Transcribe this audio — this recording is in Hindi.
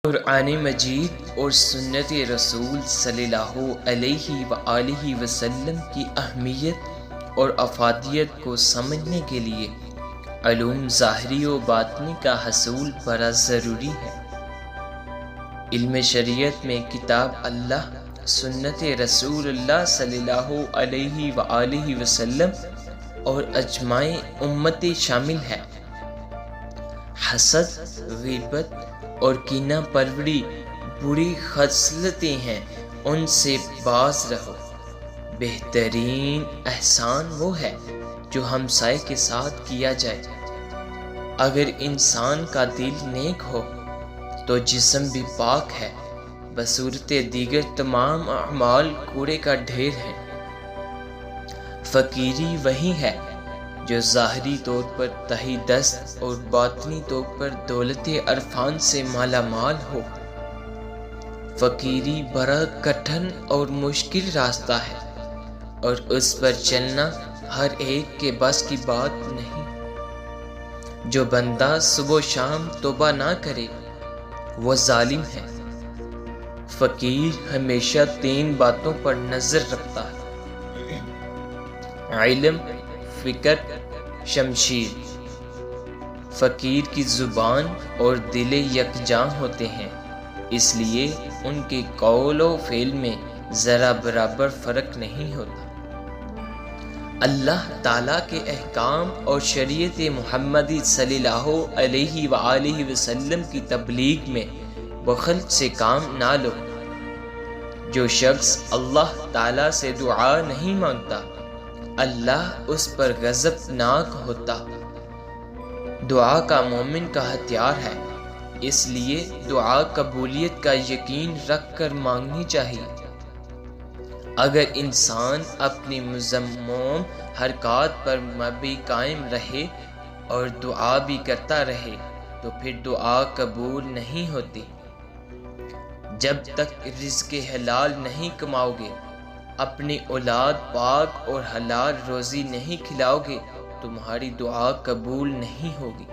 कुरान मजीद और सुन्नत रसूल सल्लल्लाहु अलैहि वसल्लम की अहमियत और अफादियत को समझने के लिए इल्म ज़ाहिरी और बातिनी का हसूल बड़ा ज़रूरी है। इल्म शरीयत में किताब अल्लाह, सुन्नत रसूलुल्लाह सल्लल्लाहु अलैहि वसल्लम और अजमाए उम्मत शामिल है। हसद, ग़ीबत और कीना परवरी बुरी खसलतें हैं, उनसे बाज रहो। बेहतरीन एहसान वो है जो हमसाये के साथ किया जाए। अगर इंसान का दिल नेक हो तो जिस्म भी पाक है, बसूरत दीगर तमाम अमाल कूड़े का ढेर है। फ़कीरी वही है जो ज़ाहिरी तौर पर तही दस्त और बातिनी तौर पर दौलत अरफान से माला माल हो। फ़कीरी बड़ा कठिन और मुश्किल रास्ता है और उस पर चलना हर एक के बस की बात नहीं। जो बंदा सुबह शाम तौबा ना करे वो जालिम है। फ़कीर हमेशा 3 बातों पर नज़र रखता है: इल्म, फ़िक्र, शमशीर। फ़कीर की ज़ुबान और दिल यकजां होते हैं, इसलिए उनके कौल और फ़ेल में ज़रा बराबर फ़र्क नहीं होता। अल्लाह ताला के अहकाम और शरीयत मुहम्मदी सल्लल्लाहु अलैहि वसल्लम की तबलीग में बख़ल से काम ना लो। जो शख्स अल्लाह ताला से दुआ नहीं मांगता, अल्लाह उस पर गज़बनाक होता। दुआ का मोमिन का हथियार है, इसलिए दुआ कबूलियत का यकीन रख कर मांगनी चाहिए। अगर इंसान अपनी मुज़म्मम हरकत पर मबी कायम रहे और दुआ भी करता रहे तो फिर दुआ कबूल नहीं होती। जब तक रिज़्क़ हलाल नहीं कमाओगे, अपनी औलाद पाक और हलाल रोज़ी नहीं खिलाओगे, तुम्हारी दुआ कबूल नहीं होगी।